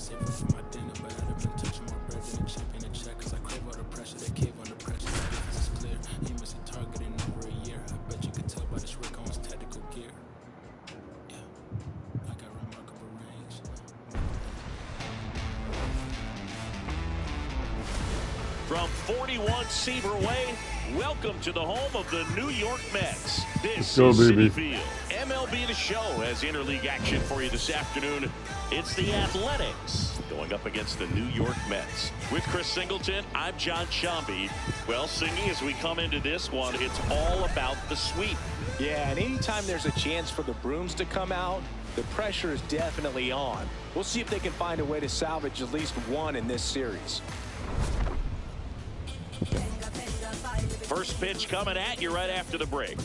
From 41 Seaver Way, welcome to the home of the New York Mets. This is Citi Field. MLB The Show has interleague action for you this afternoon. It's the Athletics going up against the New York Mets. With Chris Singleton, I'm John Shambi. Well, Singy, as we come into this one, it's all about the sweep. Yeah, and anytime there's a chance for the brooms to come out, the pressure is definitely on. We'll see if they can find a way to salvage at least one in this series. First pitch coming at you right after the break.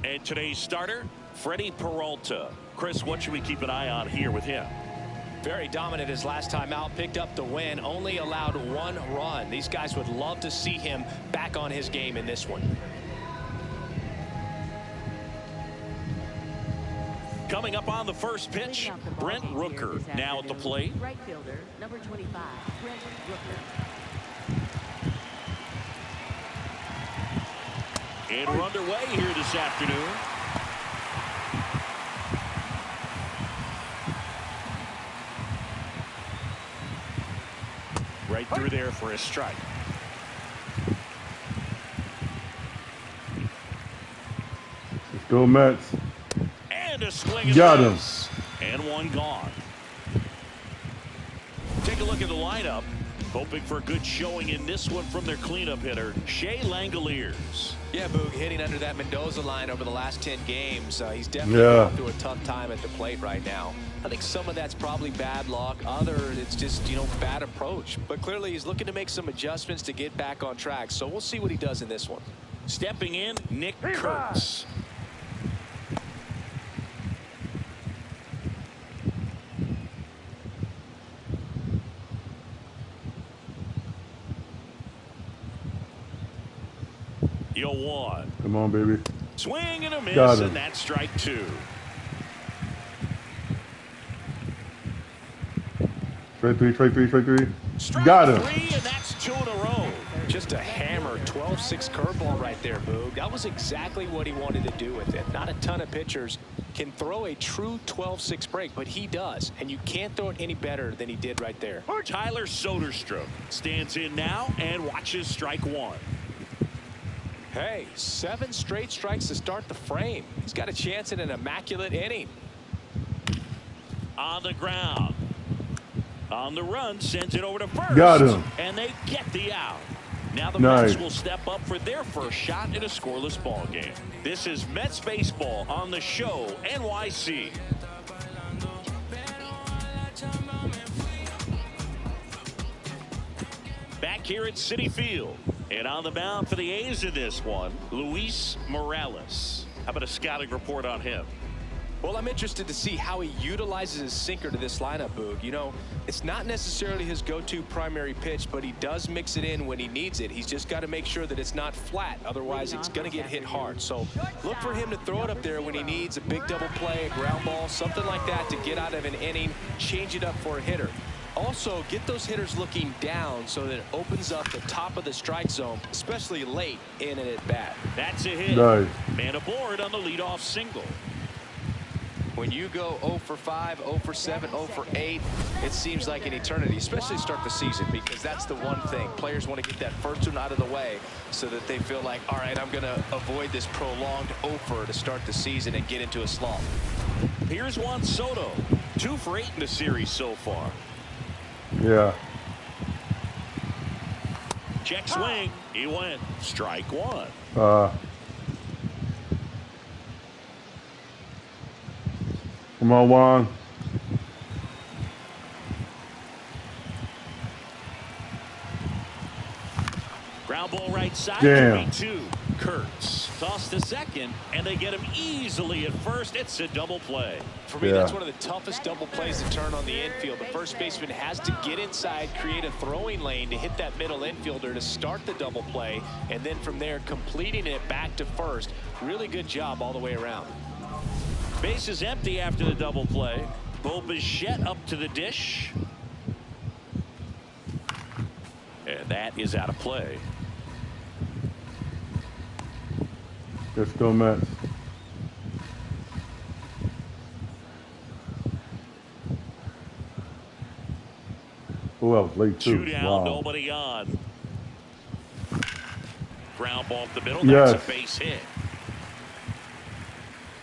And today's starter, Freddie Peralta. Chris, what should we keep an eye on here with him? Very dominant his last time out, picked up the win, only allowed one run. These guys would love to see him back on his game in this one. Coming up on the first pitch, Brent Rooker now at the plate. Right fielder, number 25, Brent Rooker. And we're underway here this afternoon. Right through there for a strike. Let's go Mets. And a swing. Got him. And one gone. Take a look at the lineup. Hoping for a good showing in this one from their cleanup hitter, Shea Langoliers. Yeah, Boog, hitting under that Mendoza line over the last 10 games. He's definitely going through a tough time at the plate right now. I think some of that's probably bad luck. Other, it's just, bad approach. But clearly he's looking to make some adjustments to get back on track. So we'll see what he does in this one. Stepping in, Nick Kurtz. One. Come on, baby. Swing and a miss, and that's strike two. Strike three. Strike got him. Three, and that's two in a row. Just a hammer, 12-6 curveball right there, Boog. That was exactly what he wanted to do with it. Not a ton of pitchers can throw a true 12-6 break, but he does, and you can't throw it any better than he did right there. Tyler Soderstrom stands in now and watches strike one. Hey, 7 straight strikes to start the frame. He's got a chance at an immaculate inning. On the ground. On the run, sends it over to first. Got him. And they get the out. Now the Mets will step up for their first shot in a scoreless ball game. This is Mets baseball on the Show NYC. Back here at Citi Field. And on the mound for the A's in this one, Luis Morales. How about a scouting report on him? Well, I'm interested to see how he utilizes his sinker to this lineup, Boog. It's not necessarily his go-to primary pitch, but he does mix it in when he needs it. He's just got to make sure that it's not flat. Otherwise, it's going to get hit hard. So look for him to throw it up there when he needs a big double play, a ground ball, something like that to get out of an inning, change it up for a hitter. Also, get those hitters looking down so that it opens up the top of the strike zone, especially late in an at-bat. That's a hit. Nice. Man aboard on the leadoff single. When you go 0 for 5, 0 for 7, 0 for 8, it seems like an eternity, especially to start the season, because that's the one thing. Players want to get that first one out of the way so that they feel like, all right, I'm going to avoid this prolonged 0 for to start the season and get into a slump. Here's Juan Soto. 2 for 8 in the series so far. Yeah. Check swing. He went strike one. Come on, Juan. Ground ball right side. Damn. 3-2. Kurtz tossed to second, and they get him easily at first. It's a double play. For me, that's one of the toughest double plays to turn on the infield. The first baseman has to get inside, create a throwing lane to hit that middle infielder to start the double play, and then from there completing it back to first. Really good job all the way around. Base is empty after the double play. Bo Bichette up to the dish. And that is out of play. Let's go, Mets. Oh, I was late too. 2 down, wow. Nobody on. Ground ball up the middle. Yes. That's a base hit.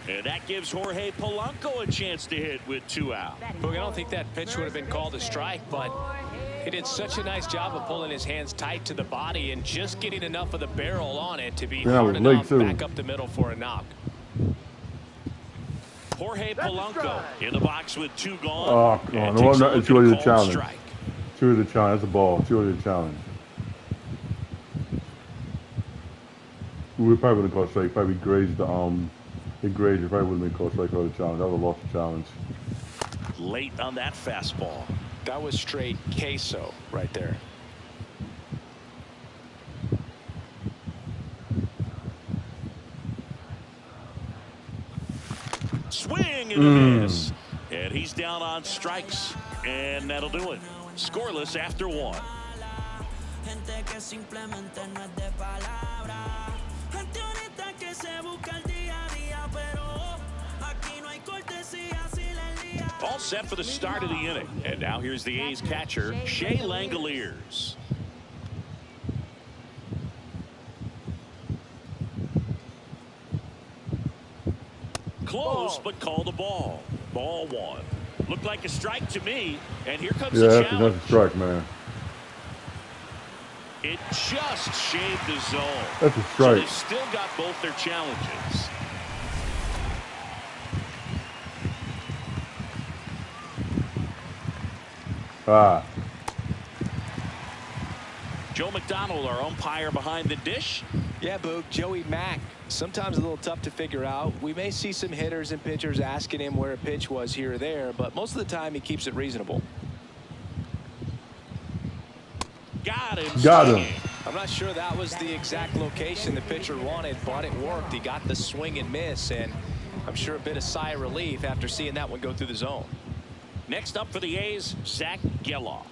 And that gives Jorge Polanco a chance to hit with 2 out. Boog, I don't think that pitch would have been called a strike, but he did such a nice job of pulling his hands tight to the body and just getting enough of the barrel on it to be hard enough back up the middle for a knock. Jorge Polanco in the box with 2 gone. Oh, come on. No, no, it's really the challenge. Strike. Two of the challenge. That's a ball. Two of the challenge. We probably wouldn't call it strike. Probably grazed the it grazed. It probably wouldn't have been called strike or the challenge. That would have lost the challenge. Late on that fastball. That was straight queso right there. Swing and a miss. And he's down on strikes. And that'll do it. Scoreless after 1. All set for the start of the inning. And now here's the A's catcher, Shea Langoliers. Close, but called a ball. Ball 1. Looked like a strike to me. And here comes the challenge. That's a strike, man. It just shaved the zone. That's a strike. So they've still got both their challenges. Joe McDonald, our umpire behind the dish. Yeah, Boog, Joey Mack. Sometimes a little tough to figure out. We may see some hitters and pitchers asking him where a pitch was here or there, but most of the time he keeps it reasonable. Got him. Got him. I'm not sure that was the exact location the pitcher wanted, but it worked. He got the swing and miss, and I'm sure a bit of sigh of relief after seeing that one go through the zone. Next up for the A's, Zach Geloff.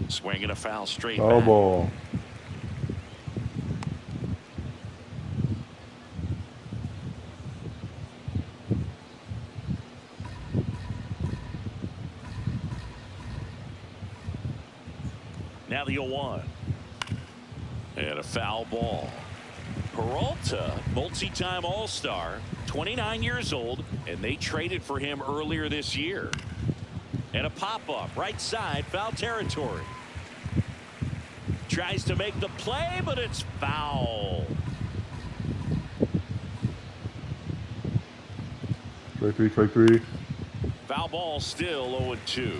Swinging a foul straight back. Ball. Now the 0-1. And a foul ball. Peralta, multi-time All-Star, 29 years old, and they traded for him earlier this year. And a pop-up, right side, foul territory. Tries to make the play, but it's foul. Strike 3. Foul ball still 0-2.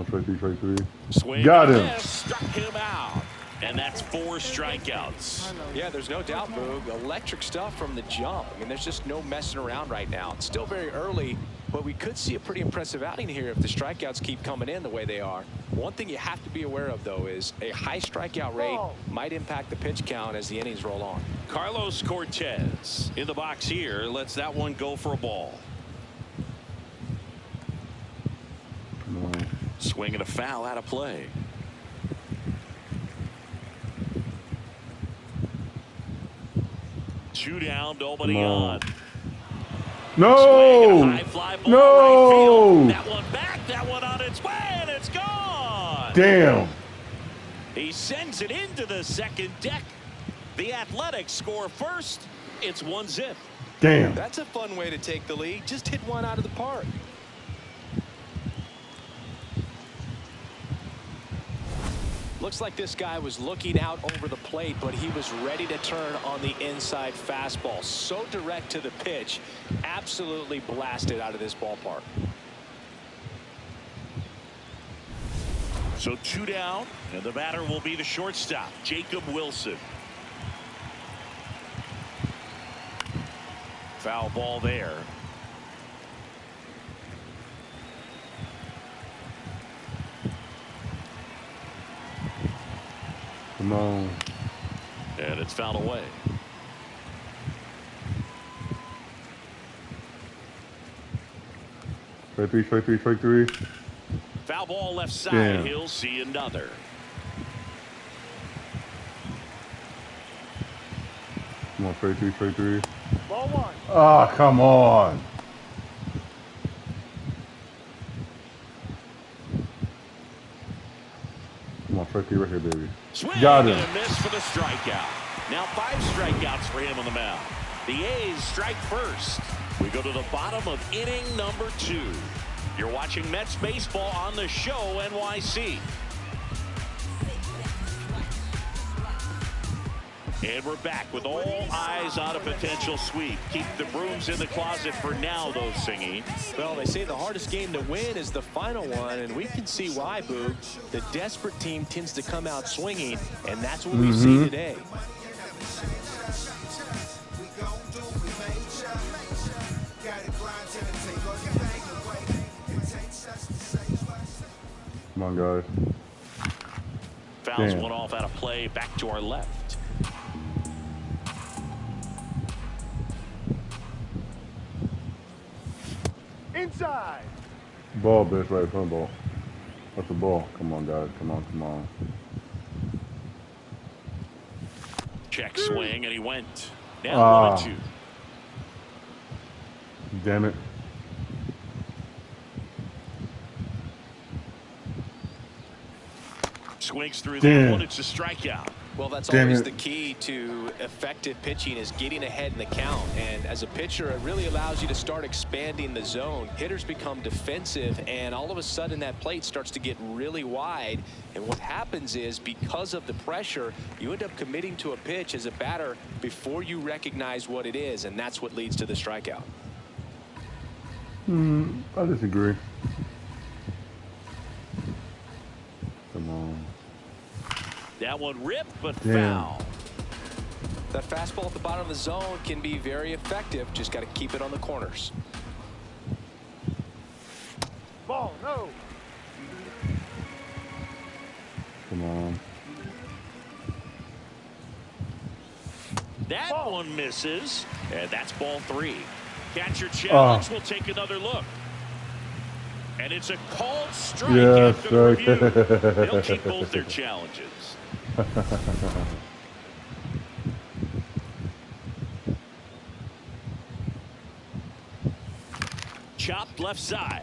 Strike 3. Swing. Got him. Struck him out. And that's 4 strikeouts. Yeah, there's no doubt, Boog. Electric stuff from the jump. I mean, there's just no messing around right now. It's still very early, but we could see a pretty impressive outing here if the strikeouts keep coming in the way they are. One thing you have to be aware of, though, is a high strikeout rate might impact the pitch count as the innings roll on. Carlos Cortez in the box here. Lets that one go for a ball. Swinging a foul out of play. Two down, nobody on. No! High fly ball, No! right, that one back, that one on its way, and it's gone. Damn. He sends it into the second deck. The Athletics score first. It's 1-0. Damn. That's a fun way to take the lead. Just hit one out of the park. Looks like this guy was looking out over the plate, but he was ready to turn on the inside fastball. So direct to the pitch. Absolutely blasted out of this ballpark. So 2 down, and the batter will be the shortstop, Jacob Wilson. Foul ball there. Come on. And it's fouled away. Strike three. Foul ball left side. Damn. He'll see another. Come on, strike three. Ball one. Ah, come on. Come on, strike three right here, baby. Swing Got him. and a miss for the strikeout. Now 5 strikeouts for him on the mound. The A's strike first. We go to the bottom of inning number 2. You're watching Mets baseball on the show, NYC. And we're back with all eyes on a potential sweep. Keep the brooms in the closet for now, though, Singy. Well, they say the hardest game to win is the final one, and we can see why, Boog. The desperate team tends to come out swinging, and that's what we see today. Come on, guys. Fouls Damn. one off out of play. Back to our left. Inside. Ball, bitch, right front ball. That's the ball. Come on, guys. Come on. Check swing, and he went. Now 1-2. Damn it. Swings through Damn. that one. It's a strikeout. Well, that's Damn always it. the key to effective pitching is getting ahead in the count. And as a pitcher, it really allows you to start expanding the zone. Hitters become defensive, and all of a sudden that plate starts to get really wide. And what happens is, because of the pressure, you end up committing to a pitch as a batter before you recognize what it is, and that's what leads to the strikeout. I disagree. Come on. That one ripped, but Damn. foul. That fastball at the bottom of the zone can be very effective. Just got to keep it on the corners. Ball, no. Come on. That one misses, and that's ball 3. Catcher challenge will take another look. And it's a called strike Yes, after the review. strike. They'll keep both their challenges. Chopped left side.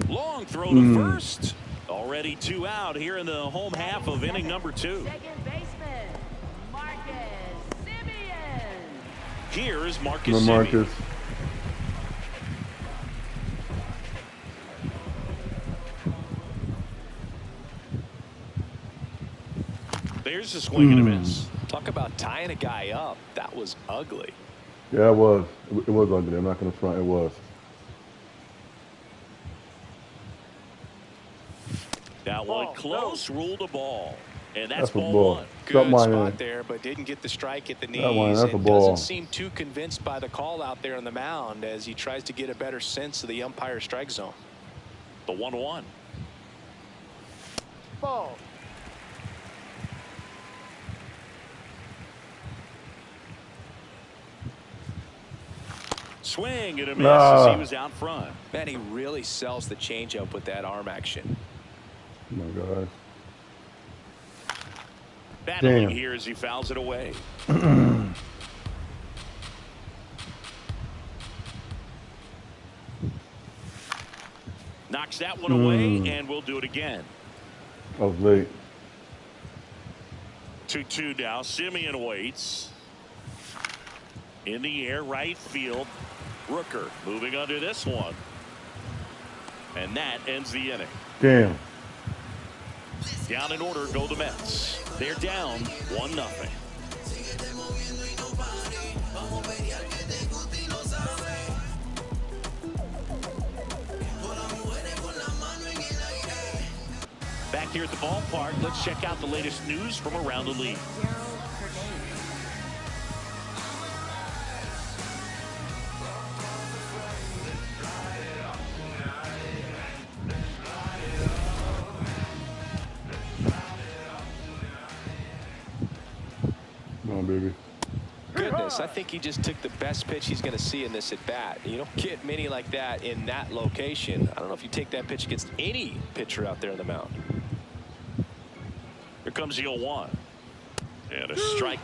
Long throw to first. Already 2 out here in the home half of inning number 2. Second baseman, Marcus Semien. Here is Marcus No, Semien. Marcus. There's a swing and a miss. Talk about tying a guy up. That was ugly. Yeah, it was. It was ugly. I'm not going to front. It was. That one Ball, close, ruled a ball. And that's That's a ball ball. 1. Good Got mine spot in. there, but didn't get the strike at the knees. That one, that's a and ball. doesn't seem too convinced by the call out there on the mound as he tries to get a better sense of the umpire strike zone. The 1-1. Ball. Swing and a miss as he was out front. Man, he really sells the changeup with that arm action. Oh, my God. Battling Damn. here as he fouls it away. Knocks that one away, and we'll do it again. I was late. 2-2 now. Semien waits. In the air, right field. Rooker moving under this one. And that ends the inning. Damn. Down in order go the Mets. They're down 1-0. Back here at the ballpark, let's check out the latest news from around the league. Come on, baby. Goodness, I think he just took the best pitch he's going to see in this at bat. You don't get many like that in that location. I don't know if you take that pitch against any pitcher out there on the mound. Here comes the 0-1. And a strike.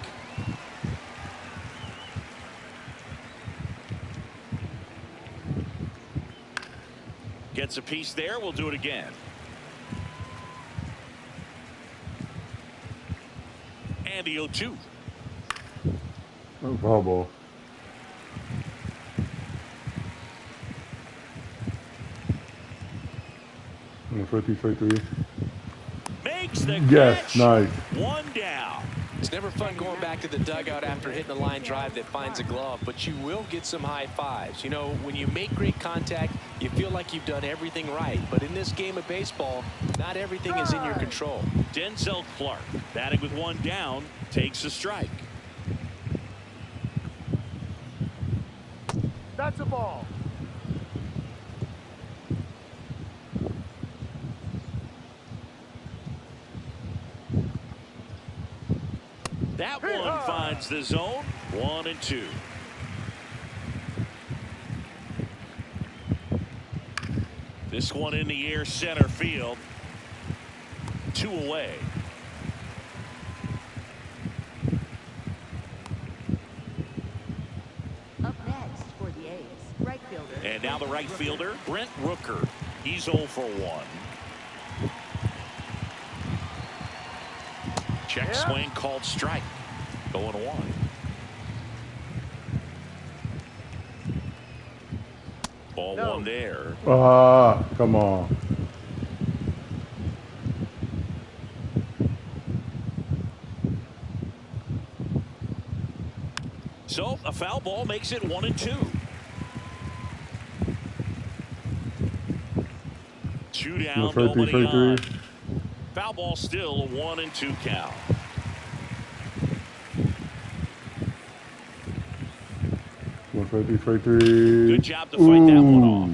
Gets a piece there. We'll do it again. And the 0-2. Oh, foul ball. Strike 3. Makes the Yes, catch. nice. One down. It's never fun going back to the dugout after hitting a line drive that finds a glove, but you will get some high fives. You know, when you make great contact, you feel like you've done everything right. But in this game of baseball, not everything is in your control. Denzel Clark, batting with one down, takes a strike. That's a ball. That one finds the zone. 1-2. This one in the air, center field. 2 away. Up next for the A's, right fielder. And now the right fielder, Brent Rooker. He's 0 for 1. Check swing called strike. 0-1. Ball one there. Ah, come on. So a foul ball makes it 1-2. 2 down, nobody on. Foul ball still a 1-2 count. Strike 3. Good job to fight that one off.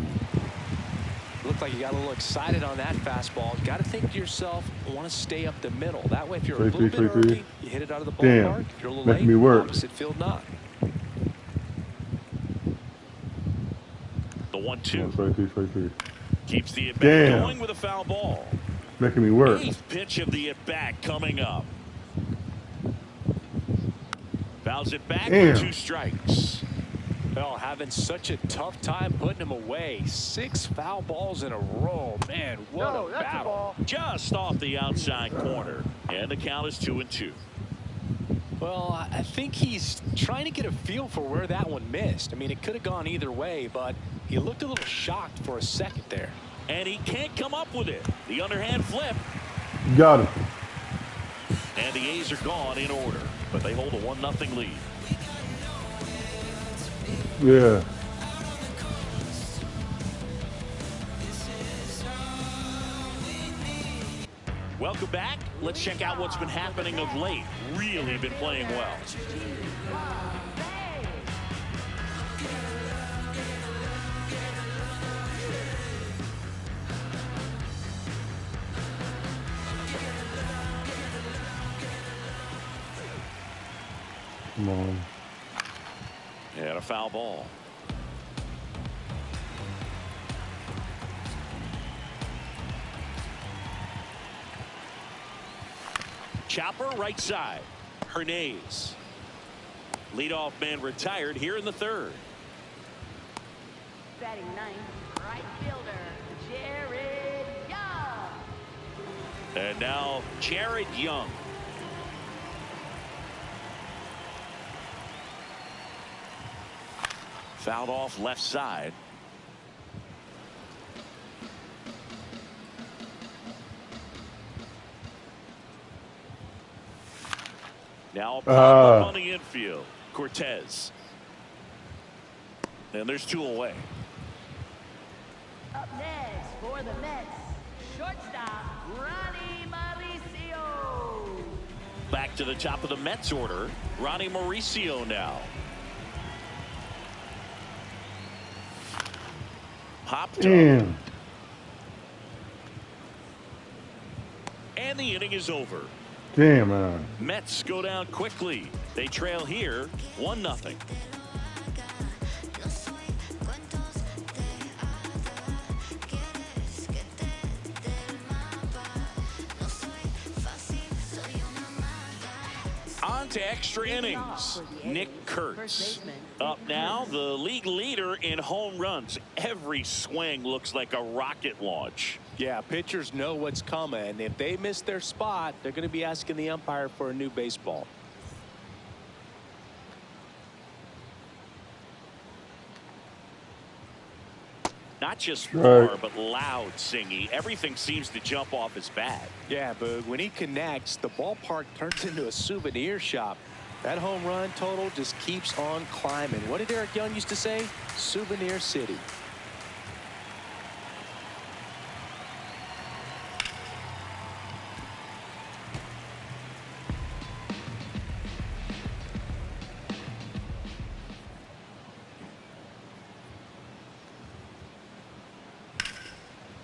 Looked like you got a little excited on that fastball. Got to think to yourself, want to stay up the middle. That way, if you're a little bit early, you hit it out of the ballpark. If you're a little late, me work. opposite field knock. The 1-2. Strike 3. Keeps the at-bat going with a foul ball. Making me work. 8th pitch of the at-bat coming up. Fouls it back with 2 strikes. Well, having such a tough time putting him away. 6 foul balls in a row. Man, what a That's battle. a ball. Just off the outside corner. And the count is 2-2. Well, I think he's trying to get a feel for where that one missed. I mean, it could have gone either way, but he looked a little shocked for a second there. And he can't come up with it. The underhand flip. Got him. And the A's are gone in order. But they hold a 1-0 lead. Yeah. Welcome back. Let's check out what's been happening of late. Really been playing well. Come on. And a foul ball. Chopper right side. Hernandez. Leadoff man retired here in the 3rd. Batting 9th, right fielder, Jared Young. And now Jared Young. Fouled off left side. Now pop up on the infield. Cortez. And there's 2 away. Up next for the Mets, shortstop, Ronnie Mauricio. Back to the top of the Mets order. Ronnie Mauricio now. Popped up. And the inning is over. Damn, man. Mets go down quickly. They trail here 1-0. On to extra innings. Nick Kurtz up now, the league leader in home runs. Every swing looks like a rocket launch. Yeah, pitchers know what's coming. If they miss their spot, they're going to be asking the umpire for a new baseball. Not just far, but loud singing. Everything seems to jump off his bat. Yeah, Boog, when he connects, the ballpark turns into a souvenir shop. That home run total just keeps on climbing. What did Eric Young used to say? Souvenir City.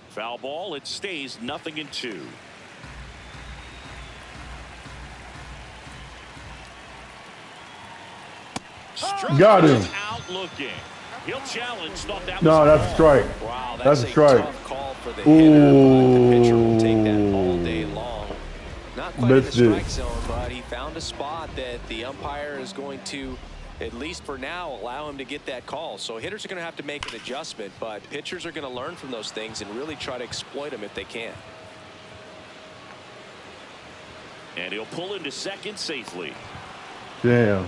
Foul ball. It stays 0-2. Got him. Out looking. He'll challenge. Thought that No, was that's a strike. Wow, That's a strike. Tough call for the hitter, but the pitcher will take that all day long. Not quite in the strike zone, but he found a spot that the umpire is going to, at least for now, allow him to get that call. So hitters are going to have to make an adjustment, but pitchers are going to learn from those things and really try to exploit them if they can. And he'll pull into second safely. Damn.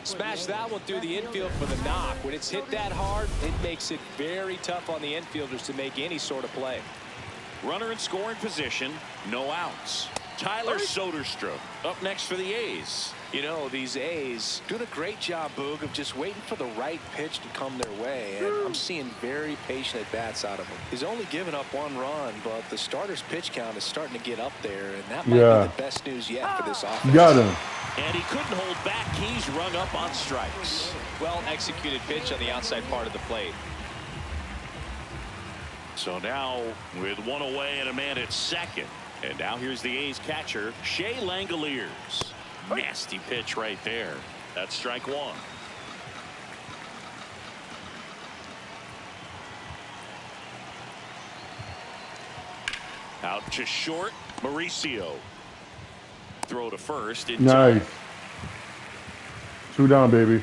Smash that one through the infield for the knock. When it's hit that hard, it makes it very tough on the infielders to make any sort of play. Runner in scoring position, no outs. Tyler Soderstrom up next for the A's. You know, these A's doing a great job, Boog, of just waiting for the right pitch to come their way, and I'm seeing very patient at-bats out of him. He's only given up 1 run, but the starter's pitch count is starting to get up there, and that might be the best news yet for this offense. Got him. And he couldn't hold back. He's rung up on strikes. Well executed pitch on the outside part of the plate. So now with 1 away and a man at second. And now here's the A's catcher, Shea Langoliers. Nasty pitch right there. That's strike 1. Out to short, Mauricio. Throw to first. Nice. 2 down, baby.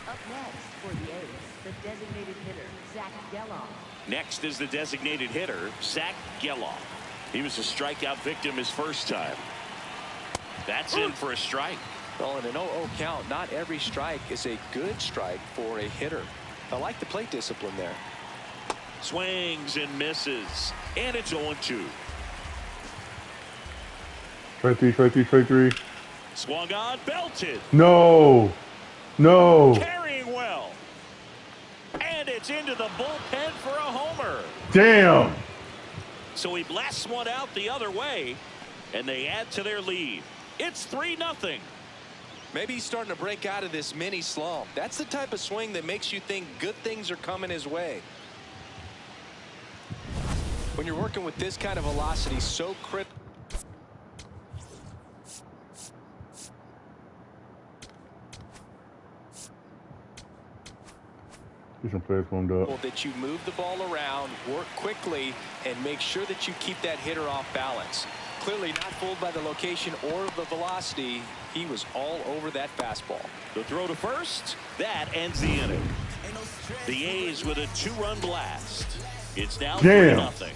Up next for the A's, the designated hitter, Zach Geloff. Next is the designated hitter, Zach Geloff. He was a strikeout victim his first time. That's in for a strike. Well, in an 0-0 count, not every strike is a good strike for a hitter. I like the plate discipline there. Swings and misses. And it's 0-2. Strike 3. Swung on, belted. No. No. Carrying well. And it's into the bullpen for a homer. Damn. So he blasts one out the other way, and they add to their lead. It's 3-0. Maybe he's starting to break out of this mini slump. That's the type of swing that makes you think good things are coming his way. When you're working with this kind of velocity, so critical. Get some players warmed up. That you move the ball around, work quickly, and make sure that you keep that hitter off balance. Clearly not fooled by the location or the velocity. He was all over that fastball. The throw to first. That ends the inning. The A's with a 2-run blast. It's now 3-0.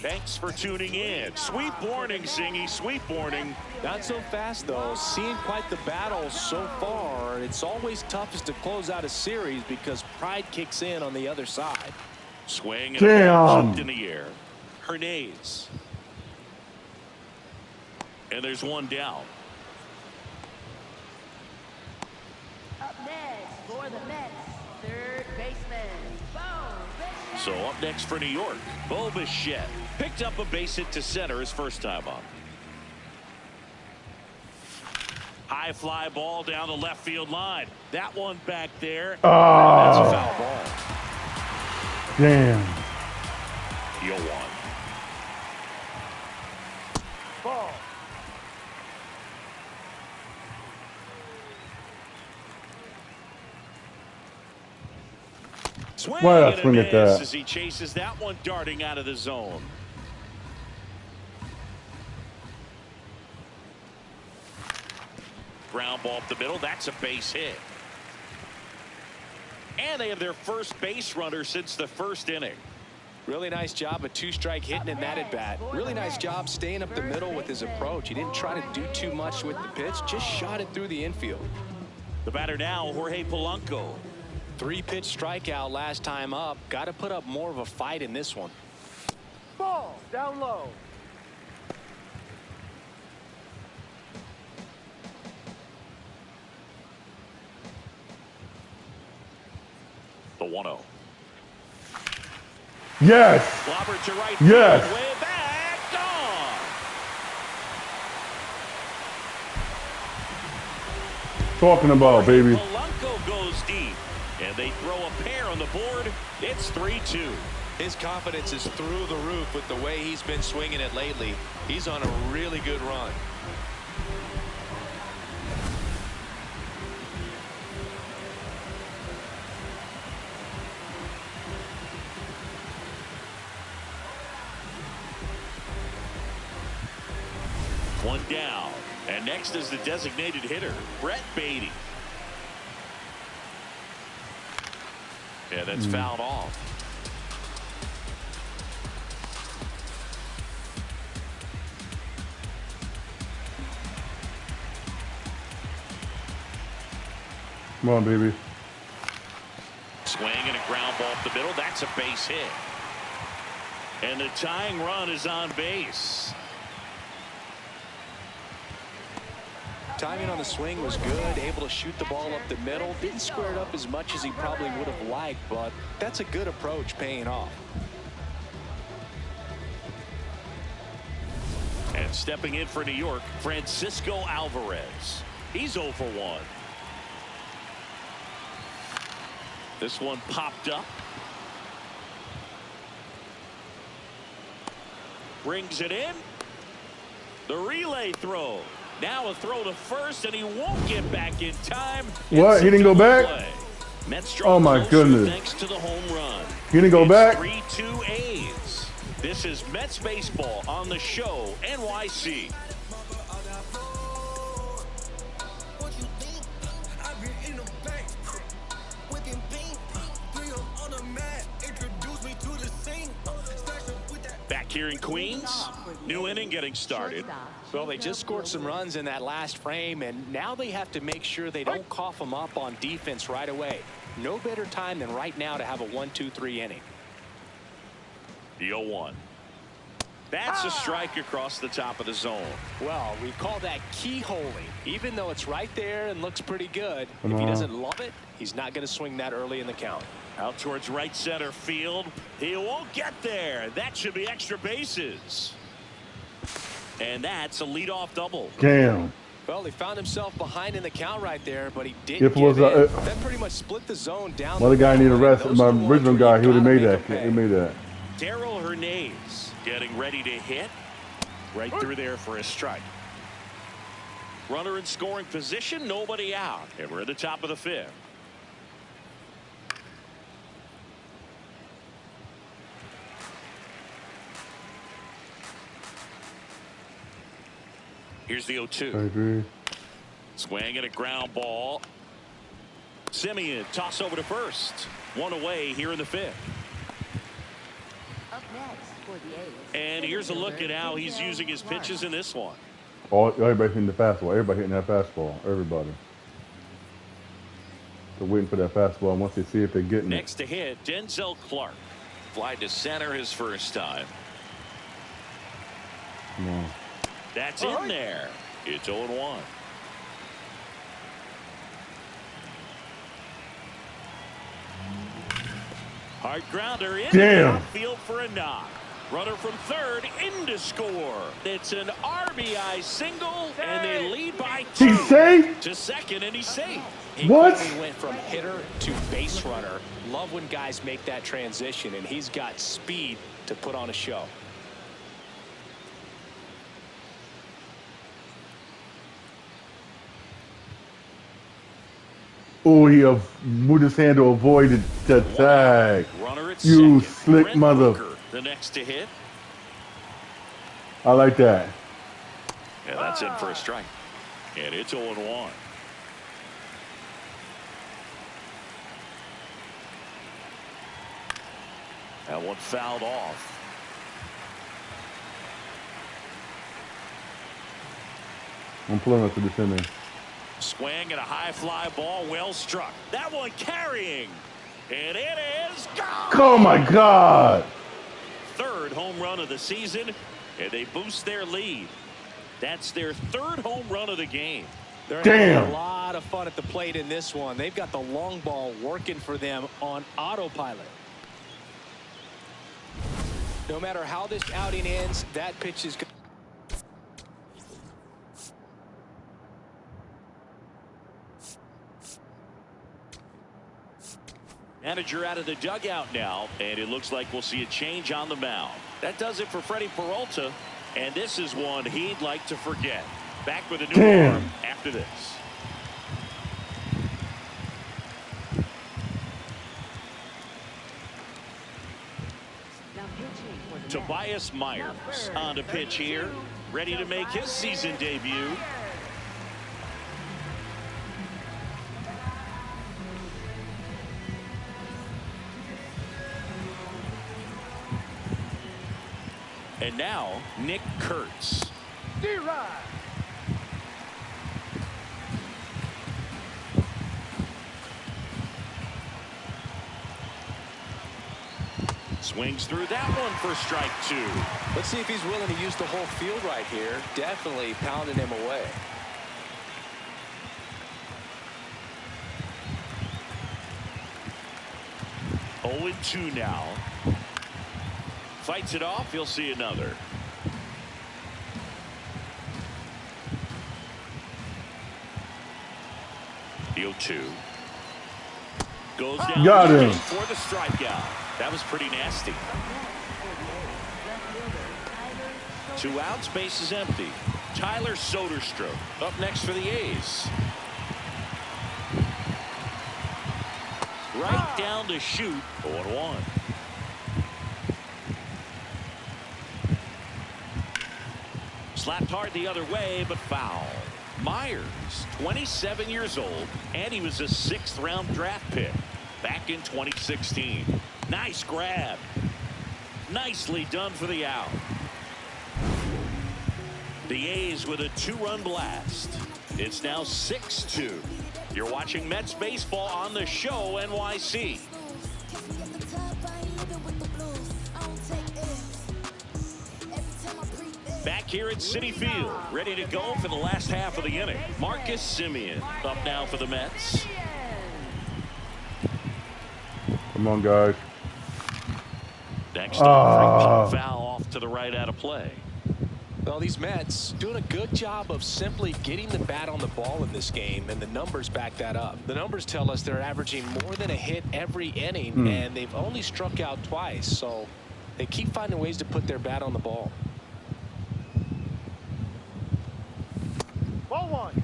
Thanks for tuning in. Sweet warning, Zingy. Sweet warning. Not so fast, though. Seeing quite the battle so far. It's always toughest to close out a series because pride kicks in on the other side. Swing and a ball jumped in the air. Hernandez. And there's one down. Up next for the Mets, third baseman, Bo Bichette. So up next for New York, Bo Bichette picked up a base hit to center his first time up. High high fly ball down the left field line. That one back there. Ah. That's a foul ball. Damn. 0-1. Ball. Swing Why and I swing a at that? miss as he chases that one darting out of the zone. Ground ball up the middle. That's a base hit. And they have their first base runner since the first inning. Really nice job of two-strike hitting in that at-bat. Really nice job staying up the middle with his approach. He didn't try to do too much with the pitch, just shot it through the infield. The batter now, Jorge Polanco. 3-pitch strikeout last time up. Got to put up more of a fight in this one. Ball. Down low. The 1-0. Yes. Clobbered to right Yes. field, way back, gone. Talking about, baby. Polanco goes deep, and they throw a pair on the board. It's 3-2. His confidence is through the roof with the way he's been swinging it lately. He's on a really good run. One down, and next is the designated hitter, Brett Beatty. Yeah, that's fouled off. Come on, baby. Swing and a ground ball up the middle. That's a base hit. And the tying run is on base. Timing on the swing was good, able to shoot the ball up the middle. Didn't square it up as much as he probably would have liked, but that's a good approach paying off. And stepping in for New York, Francisco Alvarez. He's 0 for 1. This one popped up. Brings it in. The relay throw. Now a throw to first, and he won't get back in time. What? He didn't go back? Mets Oh my goodness. Thanks to the home run. He didn't go back? 3-2 A's. This is Mets baseball on the show, NYC. Back here in Queens, new inning getting started. Well, they just scored some runs in that last frame, and now they have to make sure they don't cough them up on defense right away. No better time than right now to have a 1-2-3 inning. The 0-1. That's a strike across the top of the zone. Well, we call that keyholing. Even though it's right there and looks pretty good, if he doesn't love it, he's not going to swing that early in the count. Out towards right center field. He won't get there. That should be extra bases. And that's a leadoff double. Damn. Well, he found himself behind in the count right there, but he didn't If it was give in. That pretty much split the zone down. Another guy need a rest. My original guy, he would have made that. He made that. Darryl Hernandez getting ready to hit. Right through there for a strike. Runner in scoring position, nobody out. And we're at the top of the 5th. Here's the 0-2. I agree. Swing and a ground ball. Simeon toss over to first. One away here in the 5th. Up next for the A's. And here's a look at how he's using his pitches in this one. Everybody hitting the fastball. Everybody hitting that fastball. Everybody. They're waiting for that fastball. And once they see if they're getting Next to hit, Denzel Clark. Fly to center his first time. Come on. That's in there. It's 0-1. Hard grounder in the outfield for a knock. Runner from third in to score. It's an RBI. RBI single, and they lead by 2. He's safe? To second, and he's safe. He What? quickly went from hitter to base runner. Love when guys make that transition, and he's got speed to put on a show. Oh, he moved his hand to avoid the tag. Runner at You second. slick Brent mother. Hooker, the next to hit. I like that. Yeah, that's in for a strike. And it's 0-1. That one fouled off. I'm pulling up to this inning. Swing and a high fly ball, well struck. That one carrying. And it is gone. Oh my God! Third home run of the season, and they boost their lead. That's their third home run of the game. They're Damn. having a lot of fun at the plate in this one. They've got the long ball working for them on autopilot. No matter how this outing ends, that pitch is good. Manager out of the dugout now, and it looks like we'll see a change on the mound. That does it for Freddie Peralta, and this is one he'd like to forget. Back with a new arm after this. Now pitching for the Tobias Mets, Myers number on the pitch here, 32, ready to make his season debut. And now, Nick Kurtz. D-Rod. Swings through that one for strike 2. Let's see if he's willing to use the whole field right here. Definitely pounding him away. Oh, 0-2 now. Fights it off. He'll see another. The 0-2. Goes down Got him. for the strikeout. That was pretty nasty. 2 outs, base is empty. Tyler Soderstrom up next for the A's. Right down to shoot. 0-1. Slapped hard the other way, but foul. Myers, 27 years old, and he was a 6th-round draft pick back in 2016. Nice grab. Nicely done for the out. The A's with a 2-run blast. It's now 6-2. You're watching Mets baseball on the show, NYC. Back here at Citi Field, ready to go for the last half of the inning. Marcus Semien up now for the Mets. Come on, guys. Next up, foul off to the right out of play. Well, these Mets doing a good job of simply getting the bat on the ball in this game, and the numbers back that up. The numbers tell us they're averaging more than a hit every inning, and they've only struck out twice, so they keep finding ways to put their bat on the ball. Ball 1.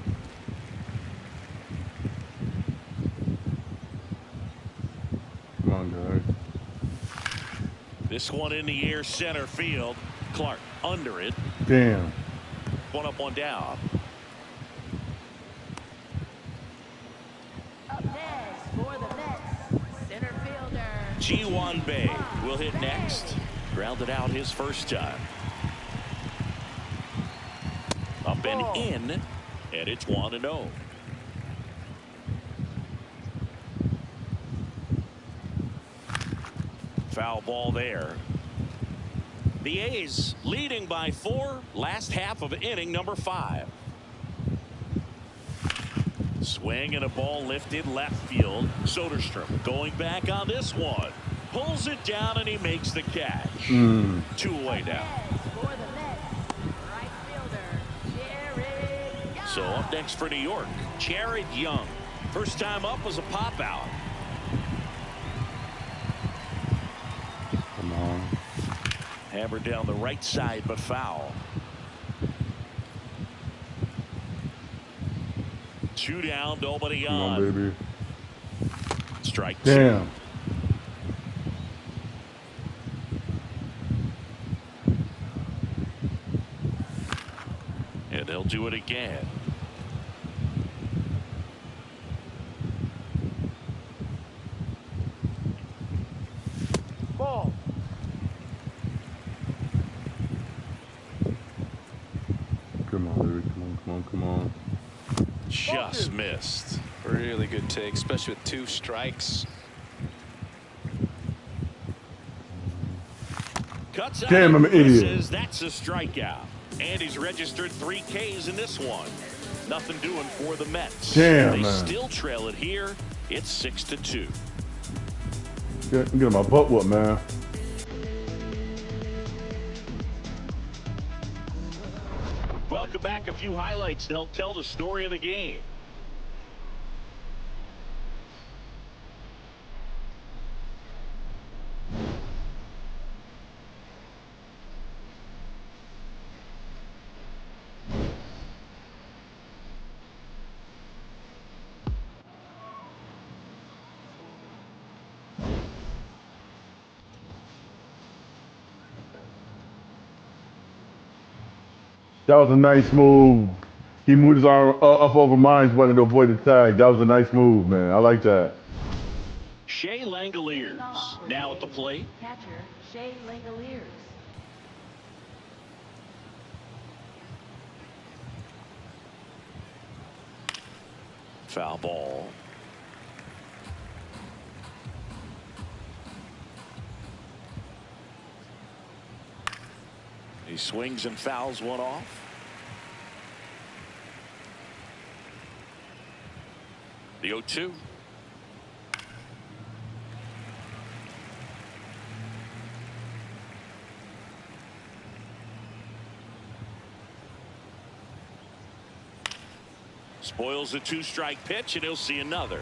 Come on, guys. This one in the air, center field. Clark under it. Damn. One up, one down. Up next for the Mets, center fielder Ji-Hwan Bae will hit next. Grounded out his first time. Up and in, and it's 1-0. Foul ball there. The A's leading by 4, last half of inning number 5. Swing and a ball lifted left field. Soderstrom going back on this one. Pulls it down and he makes the catch. 2 away now. for the Mets, right fielder So up next for New York, Jared Young. First time up was a pop out. Come on. Hammered down the right side, but foul. 2 down, nobody Come on. on, baby. Strike 2. Damn. And they'll do it again. Ball. Come on, baby. Come on, come on, come on. Just missed. Really good take, especially with 2 strikes. Cuts out Damn, I'm and an idiot. misses. That's a strikeout. And he's registered 3 Ks in this one. Nothing doing for the Mets. Damn, they man. still trail it here. It's 6-2. I'm getting my butt whooped, man. Welcome back. A few highlights to help tell the story of the game. That was a nice move. He moved his arm up over mine, wanted to avoid the tag. That was a nice move, man. I like that. Shea Langoliers now at the plate. Catcher, Shea Langoliers. Foul ball. He swings and fouls one off. The 0-2. Spoils a 2-strike pitch, and he'll see another.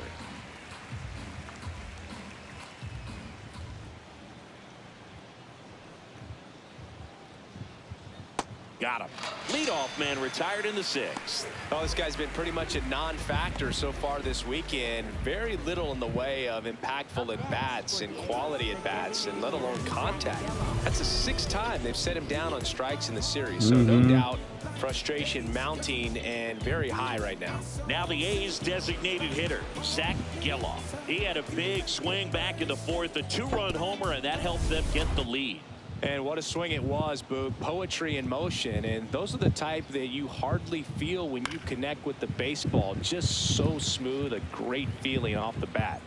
Got him. Leadoff man retired in the 6th. Oh, this guy's been pretty much a non-factor so far this weekend. Very little in the way of impactful at-bats and quality at-bats, and let alone contact. That's the 6th time they've set him down on strikes in the series. So no doubt frustration mounting and very high right now. Now the A's designated hitter, Zach Geloff. He had a big swing back in the 4th, a 2-run homer, and that helped them get the lead. And what a swing it was, Boog. Poetry in motion. And those are the type that you hardly feel when you connect with the baseball. Just so smooth, a great feeling off the bat.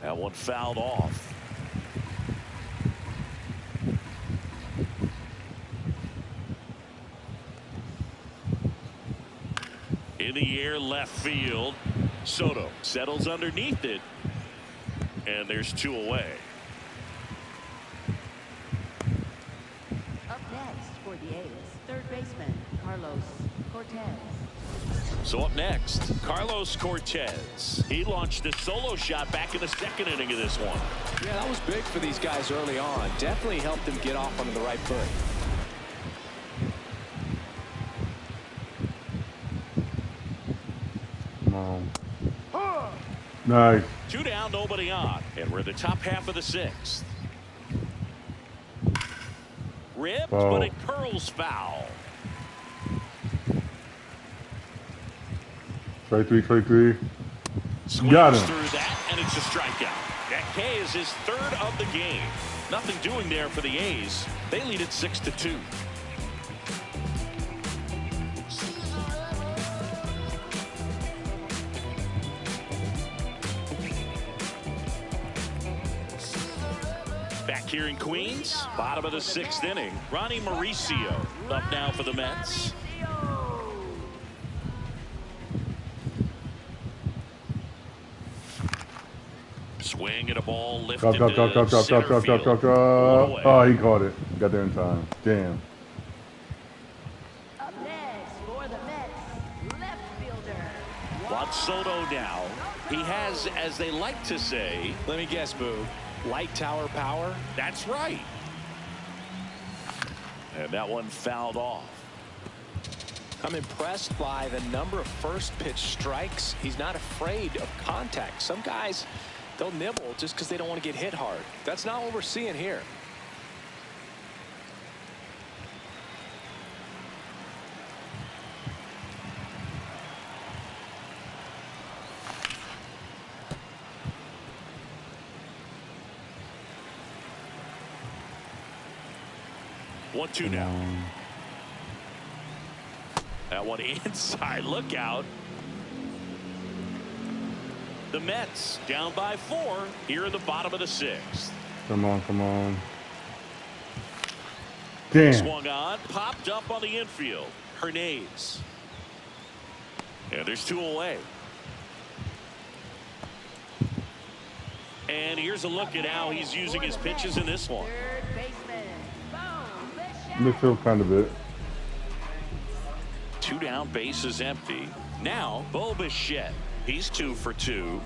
That one fouled off. In the air, left field. Soto settles underneath it. And there's 2 away. Up next for the A's, third baseman, Carlos Cortez. So up next, Carlos Cortez. He launched a solo shot back in the 2nd inning of this one. Yeah, that was big for these guys early on. Definitely helped them get off onto the right foot. Come on. Nice. 2 down, nobody on. And we're in the top half of the 6th. Ripped, but it curls foul. Strike 3, strike 3. Swings Got him. through that, and it's a strikeout. That K is his 3rd of the game. Nothing doing there for the A's. They lead it 6-2. Back here in Queens, bottom of the 6th inning. Ronnie Mauricio up now for the Mets. Swing and a ball lifted Drop. to center field. Oh, he caught it. Got there in time. Damn. Juan Soto now. He has, as they like to say, let me guess, Boo, light tower power? That's right. And that one fouled off. I'm impressed by the number of first pitch strikes. He's not afraid of contact. Some guys, they'll nibble just because they don't want to get hit hard. That's not what we're seeing here. One, two now. That one inside. Look out. The Mets down by 4 here in the bottom of the 6th. Come on, come on. Damn. Swung on, popped up on the infield. Hernandez. And there's 2 away. And here's a look at how he's using his pitches in this one. Third baseman, Midfield kind of bit. 2 down, bases empty. Now, Bo Bichette. He's 2 for 2.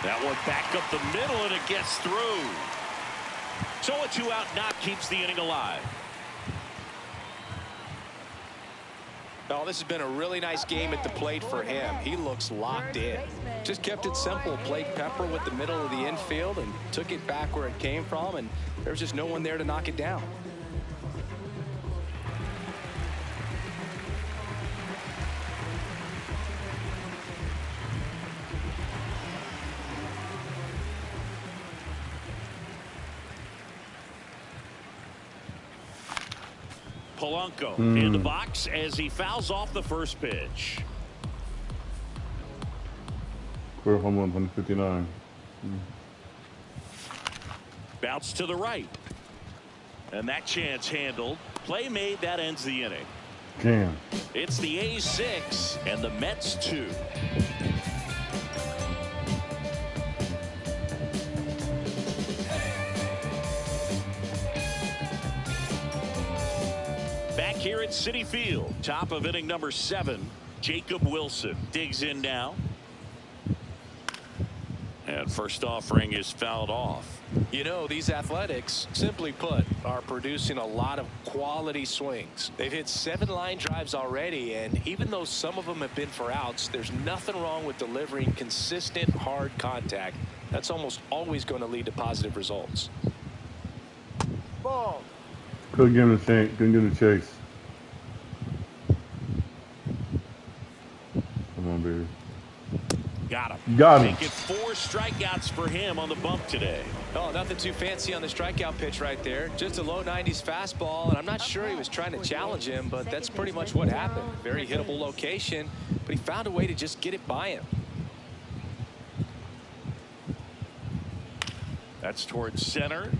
That one back up the middle, and it gets through. So a 2-out knock keeps the inning alive. Oh, this has been a really nice game at the plate for him. He looks locked in. Just kept it simple. Played pepper with the middle of the infield and took it back where it came from, and there was just no one there to knock it down. Polanco in the box as he fouls off the first pitch. Career home run, 159. Bounce to the right. And that chance handled. Play made. That ends the inning. Damn. It's the A's 6 and the Mets 2. Back here at Citi Field, top of inning number 7, Jacob Wilson digs in now. And first offering is fouled off. You know, these Athletics, simply put, are producing a lot of quality swings. They've hit 7 line drives already, and even though some of them have been for outs, there's nothing wrong with delivering consistent, hard contact. That's almost always going to lead to positive results. Ball. Couldn't give him the chase. Couldn't give him the chase. Come on, baby. Got him. Got him. Making 4 strikeouts for him on the bump today. Oh, nothing too fancy on the strikeout pitch right there. Just a low 90s fastball, and I'm not sure he was trying to challenge him, but that's pretty much what happened. Very hittable location, but he found a way to just get it by him. That's towards center.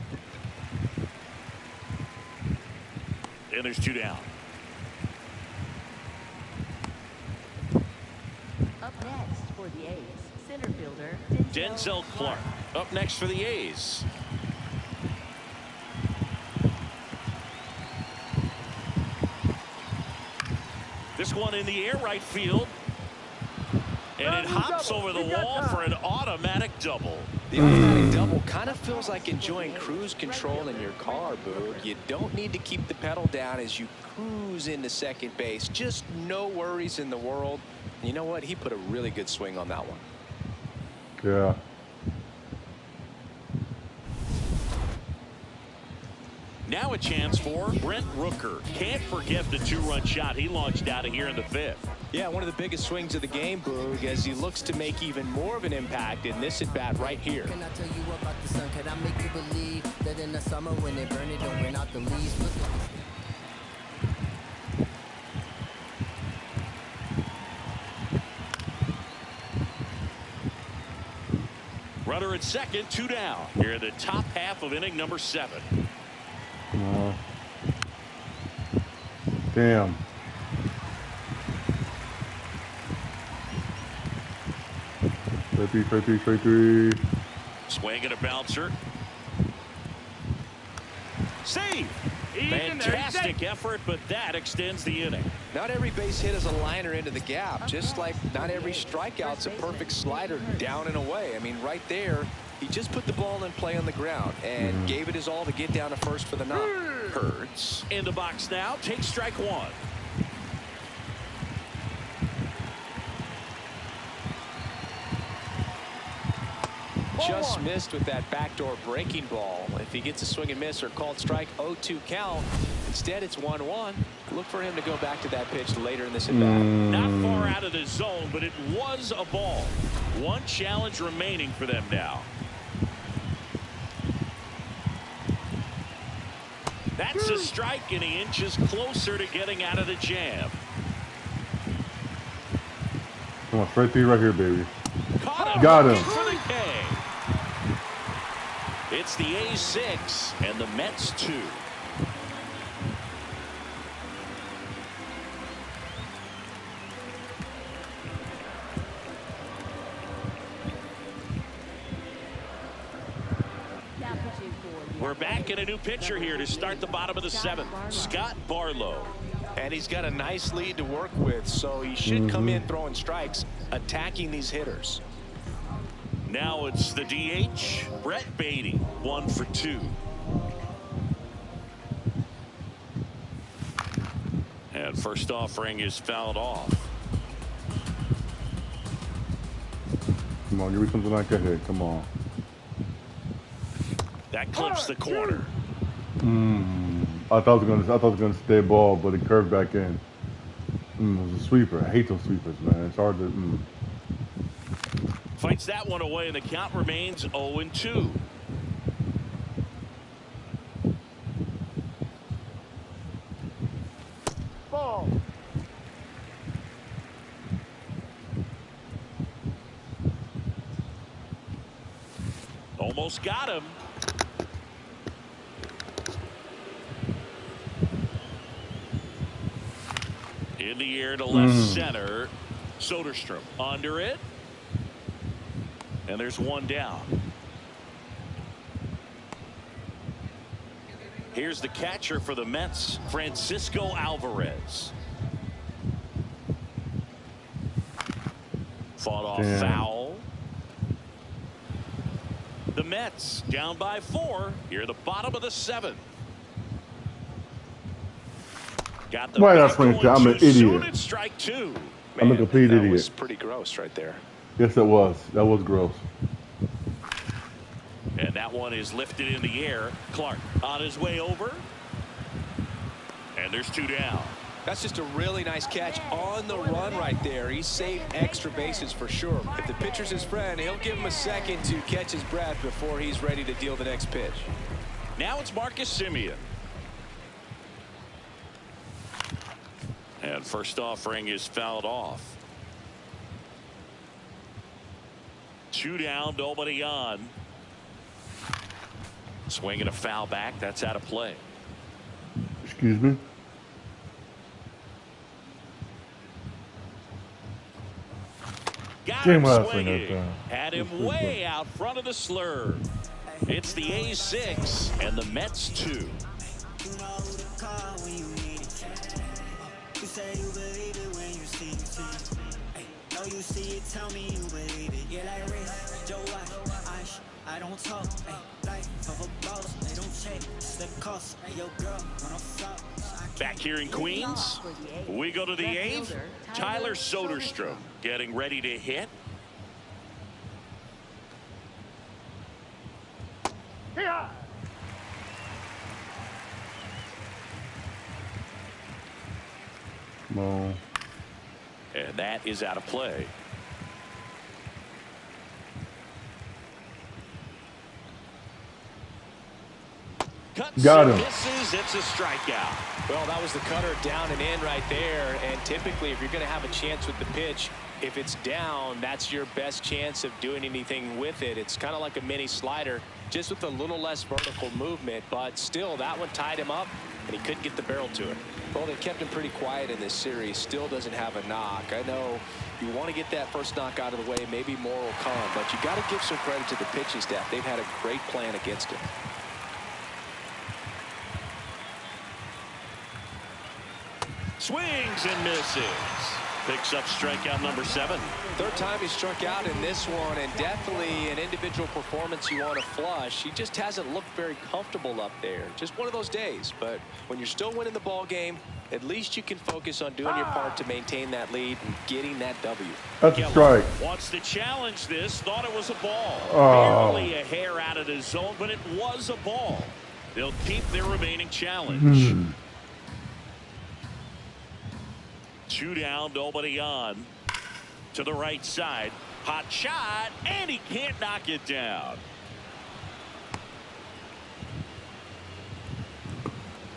And there's 2 down. Up next for the A's, center fielder Denzel Clark up next for the A's. This one in the air right field. And it hops over the wall for an automatic double. The automatic double kind of feels like enjoying cruise control in your car, Boog. You don't need to keep the pedal down as you cruise into second base. Just no worries in the world. You know what? He put a really good swing on that one. Yeah. Now a chance for Brent Rooker. Can't forget the 2-run shot he launched out of here in the 5th. Yeah, one of the biggest swings of the game, Boog, as he looks to make even more of an impact in this at-bat right here. Can I tell you about the sun? Can I make you believe that in the summer when they burn it, don't bring out the leaves? Look at this. Runner at second, 2 down. Here in the top half of inning number 7. Damn. Straight three. Swing and a bouncer. Save. Fantastic effort, but that extends the inning. Not every base hit is a liner into the gap, just like not every strikeout's a perfect slider down and away. I mean, right there, he just put the ball in play on the ground and gave it his all to get down to first for the knock. Hurts in the box now. Take strike one. Just missed with that backdoor breaking ball. If he gets a swing and miss or called strike, 0-2 count. Instead, it's 1-1. Look for him to go back to that pitch later in this at-bat. Not far out of the zone, but it was a ball. One challenge remaining for them now. That's a strike, and he inches closer to getting out of the jam. Come on, straight to you right here, baby. Caught him. Got him. For the K. It's the A's 6 and the Mets 2. We're back in a new pitcher here to start the bottom of the 7th. Scott Barlow. And he's got a nice lead to work with, so he should come in throwing strikes, attacking these hitters. Now it's the DH, Brett Beatty, 1 for 2. And first offering is fouled off. Come on, give me something like a hit. Come on. That clips the corner. I thought it was gonna stay ball, but it curved back in. It was a sweeper. I hate those sweepers, man. It's hard to. Fights that one away, and the count remains 0-2. Ball. Almost got him. In the air to left center. Soderstrom under it. And there's one down. Here's the catcher for the Mets, Francisco Alvarez. Fought off foul. The Mets down by 4 here at the bottom of the 7th. Got the Why not swing? I'm an idiot. It's strike 2. I'm a complete idiot. That was pretty gross right there. Yes, it was. That was gross. And that one is lifted in the air. Clark on his way over. And there's 2 down. That's just a really nice catch on the run right there. He saved extra bases for sure. If the pitcher's his friend, he'll give him a second to catch his breath before he's ready to deal the next pitch. Now it's Marcus Semien. And first offering is fouled off. 2 down, nobody on. Swinging a foul back. That's out of play. Excuse me. Got him swinging. Had him way out front of the slurve. It's the A's 6 and the Mets 2. You see it, tell me you believe it. Yeah, like Rick, Joe Wash, I don't talk. Life of a boss, they don't check. Slip cost, yo girl, when I'm flop. Back here in Queens, we go to the 8th. Tyler Soderstrom getting ready to hit. Yeah. Come on. And that is out of play. Cuts Got him. Misses. It's a strikeout. Well, that was the cutter down and in right there. And typically, if you're going to have a chance with the pitch, if it's down, that's your best chance of doing anything with it. It's kind of like a mini slider, just with a little less vertical movement. But still, that one tied him up, and he couldn't get the barrel to it. Well, they kept him pretty quiet in this series. Still doesn't have a knock. I know you want to get that first knock out of the way. Maybe more will come. But you got to give some credit to the pitching staff. They've had a great plan against him. Swings and misses. Picks up strikeout number 7. Third time he struck out in this one, and definitely an individual performance you want to flush. He just hasn't looked very comfortable up there. Just one of those days. But when you're still winning the ball game, at least you can focus on doing your part to maintain that lead and getting that W. That's a strike. Wants to challenge this. Thought it was a ball. Oh. Barely a hair out of the zone, but it was a ball. They'll keep their remaining challenge. 2 down, nobody on. To the right side. Hot shot, and he can't knock it down.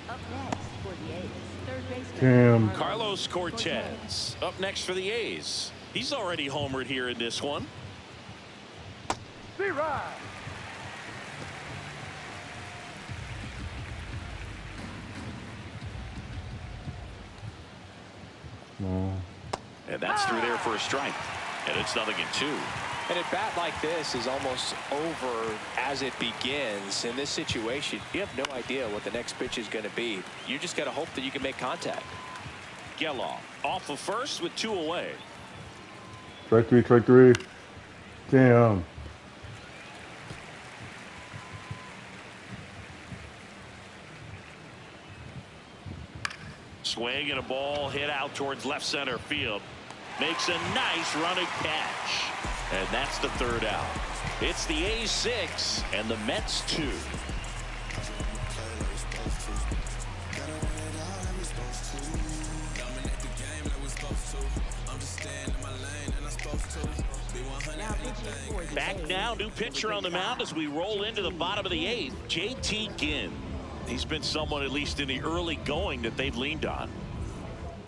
Up next for the A's, third baseman Damn. Carlos Cortez up next for the A's. He's already homered here in this one. B-Ride. No. And that's through there for a strike. And it's 0-2. And a bat like this is almost over as it begins. In this situation, you have no idea what the next pitch is going to be. You just got to hope that you can make contact. Geloff off of first with 2 away. Strike 3, strike 3. Damn. Swing and a ball hit out towards left center field. Makes a nice running catch. And that's the 3rd out. It's the A's 6 and the Mets 2. Back now, new pitcher on the mound as we roll into the bottom of the 8th, J.T. Ginn. He's been someone, at least in the early going, that they've leaned on.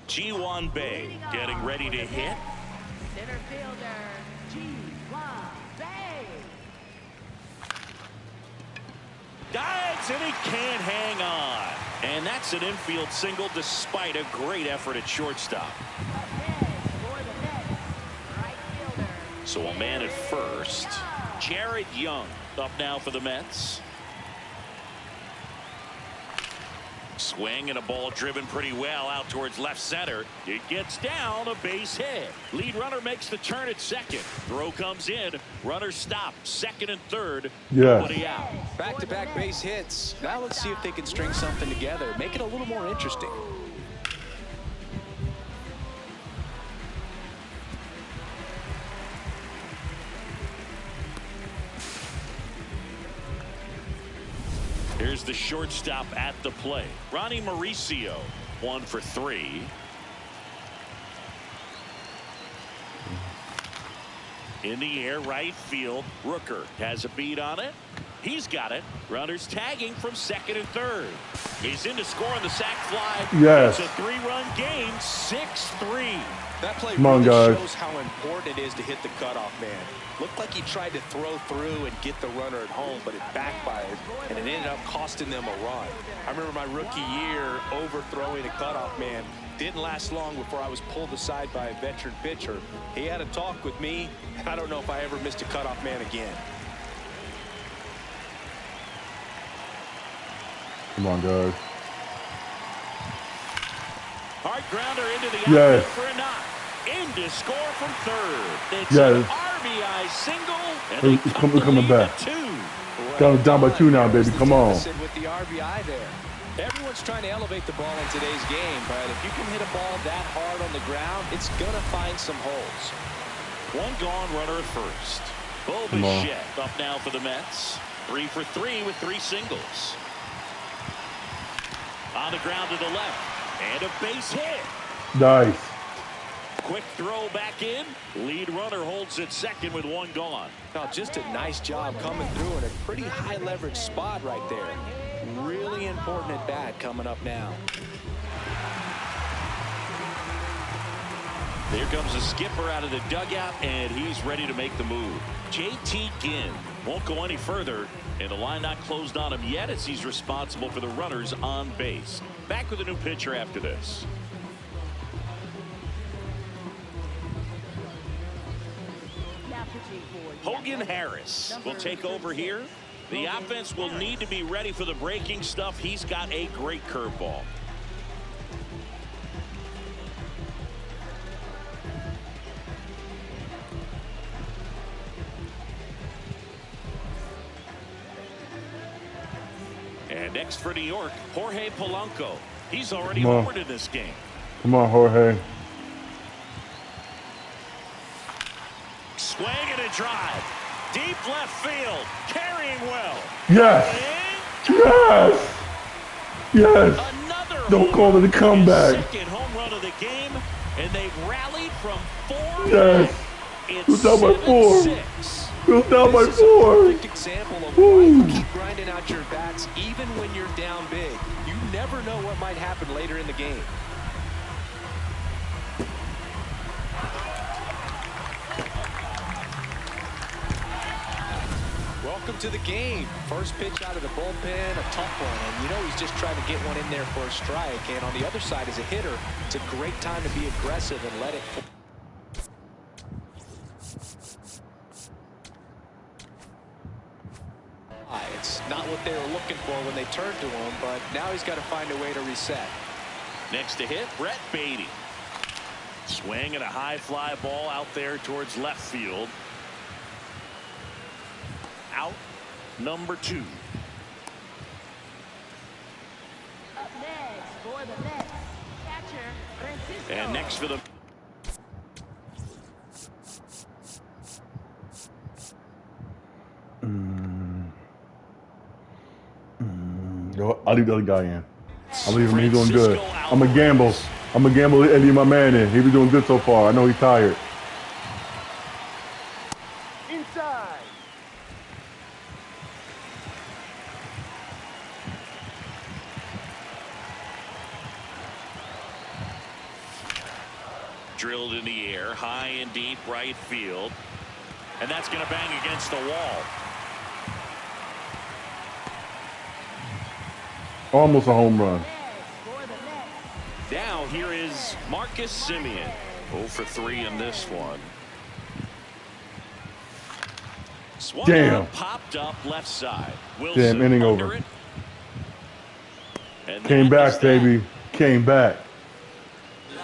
Ji-Hwan Bae getting ready to hit. center fielder, Ji-Hwan Bae. Dives, and he can't hang on. And that's an infield single despite a great effort at shortstop. Up next for the Mets, right fielder. So a man at first. Jared Young up now for the Mets. Swing and a ball driven pretty well out towards left center. It gets down, a base hit. Lead runner makes the turn at second. Throw comes in. Runner stop. Second and third. Yeah. Nobody out. Back-to-back base hits. Now let's see if they can string something together. Make it a little more interesting. Here's the shortstop at the plate. Ronnie Mauricio, 1 for 3. In the air, right field. Rooker has a beat on it. He's got it. Runners tagging from second and third. He's in to score on the sac fly. Yes. It's a 3-run game, 6-3. That play Come on, really guys. shows how important it is to hit the cutoff man. Looked like he tried to throw through and get the runner at home, but it backfired, and it ended up costing them a run. I remember my rookie year overthrowing a cutoff man. Didn't last long before I was pulled aside by a veteran pitcher. He had a talk with me, and I don't know if I ever missed a cutoff man again. Come on, guys. Hard grounder into the Yes. outfield for a knock. In to score from third. It's Yes. an RBI single, and Hey, they come- come to coming lead back. at 2. Down by 2 now, baby. Come on. With the RBI there. Everyone's trying to elevate the ball in today's game, but if you can hit a ball that hard on the ground, it's going to find some holes. 1 gone, runner at first. Bo Come on. Bichette up now for the Mets. 3 for 3 with 3 singles. On the ground to the left. And a base hit. Nice. Quick throw back in. Lead runner holds at second with 1 gone. Now, just a nice job coming through in a pretty high leverage spot right there. Really important at bat coming up now. There comes the skipper out of the dugout, and he's ready to make the move. J.T. Ginn won't go any further, and the line not closed on him yet as he's responsible for the runners on base. Back with a new pitcher after this. Now pitching for Hogan Harris will take over here. The offense will need to be ready for the breaking stuff. He's got a great curveball. Next for New York, Jorge Polanco. He's already homered in this game. Come on, Jorge. Swing and a drive. Deep left field. Carrying well. Yes. Yes. Yes. Another Don't call it a comeback. Second home run of the game, and they've rallied from 4. Yes. It's We're down by 4. 7-6. We're down by This is a 4. perfect example of why you keep grinding out your bats even when you're down big. You never know what might happen later in the game. Welcome to the game. First pitch out of the bullpen, a tough one. And you know he's just trying to get one in there for a strike. And on the other side, as a hitter, it's a great time to be aggressive and let it. It's not what they were looking for when they turned to him, but now he's got to find a way to reset. Next to hit, Brett Beatty. Swing and a high fly ball out there towards left field. Out number 2. Up next for the Mets, catcher Francisco. And next for the Yo, I'll leave the other guy in. I'll leave him. He's doing good. I'm a gamble. I'm a gamble. Eddie, my man, in. He was doing good so far. I know he's tired. Inside. drilled in the air, high and deep right field. And that's going to bang against the wall. Almost a home run. Now here is Marcus Semien. 0 for 3 in this one. Swung Damn. out, popped up left side. Wilson Damn, inning under over. it. And Came that is back, that. baby. Came back.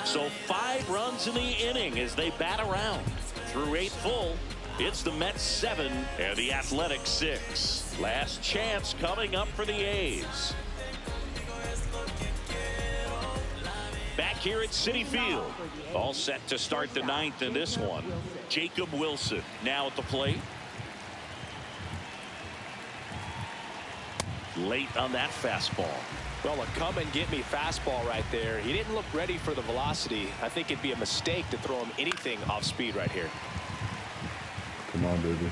So 5 runs in the inning as they bat around. Through 8 full, it's the Mets 7 and the Athletics 6. Last chance coming up for the A's. Back here at Citi Field. All set to start the 9th in this one. Jacob Wilson now at the plate. Late on that fastball. Well, a come and get me fastball right there. He didn't look ready for the velocity. I think it'd be a mistake to throw him anything off speed right here. Come on, baby.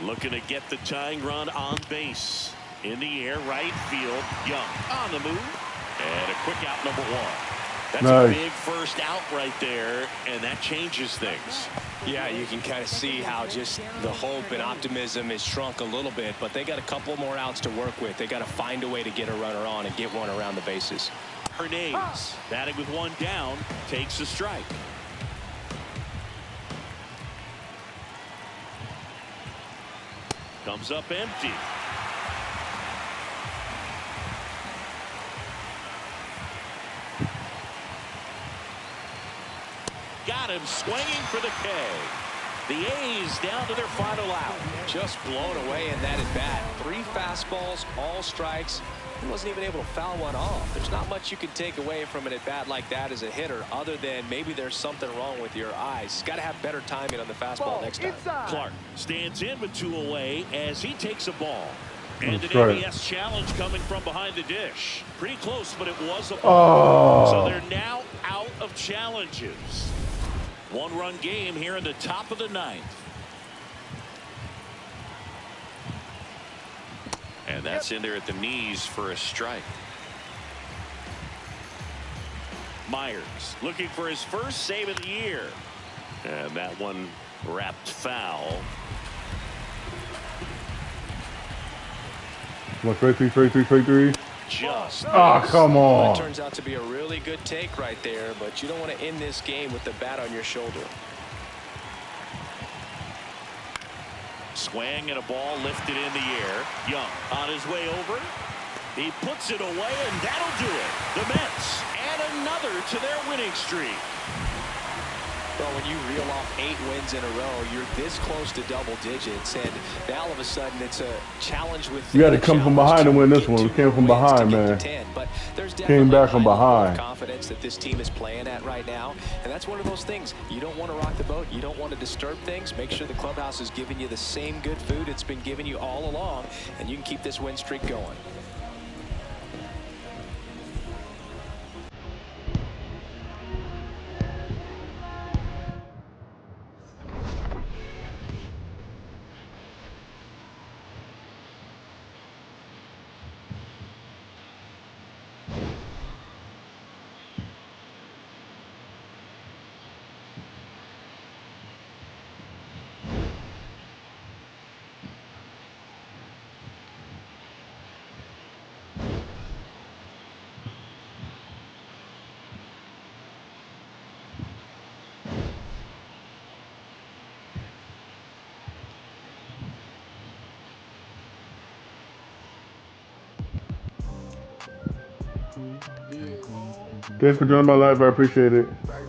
Looking to get the tying run on base. In the air, right field. Young on the move. And a quick out, number 1. That's Nice. a big first out right there, and that changes things. Yeah, you can kind of see how just the hope and optimism is shrunk a little bit, but they got a couple more outs to work with. They got to find a way to get a runner on and get one around the bases. Hernandez, batting with 1 down, takes a strike. Comes up empty. Got him swinging for the K. The A's down to their final out. Just blown away in that at bat. 3 fastballs, all strikes. He wasn't even able to foul one off. There's not much you can take away from an at bat like that as a hitter, other than maybe there's something wrong with your eyes. Got to have better timing on the fastball next time. Clark stands in with 2 away as he takes a ball. And That's an right. ABS challenge coming from behind the dish. Pretty close, but it was a ball. Oh. So they're now out of challenges. 1-run game here in the top of the 9th. And that's in there at the knees for a strike. Myers looking for his first save of the year. And that one wrapped foul. Come on, straight three. Just Ah, come Well, on. it turns out to be a really good take right there, but you don't want to end this game with the bat on your shoulder. swing and a ball lifted in the air. Young on his way over. He puts it away, and that'll do it. The Mets add another to their winning streak. Well, when you reel off 8 wins in a row, you're this close to double digits, and now all of a sudden it's a challenge with. You got to come from behind to win this one. We came from behind, man. 10, but there's Came definitely back from a high level of behind. confidence that this team is playing at right now, and that's one of those things. You don't want to rock the boat. You don't want to disturb things. Make sure the clubhouse is giving you the same good food it's been giving you all along, and you can keep this win streak going. Thanks for joining my live. I appreciate it.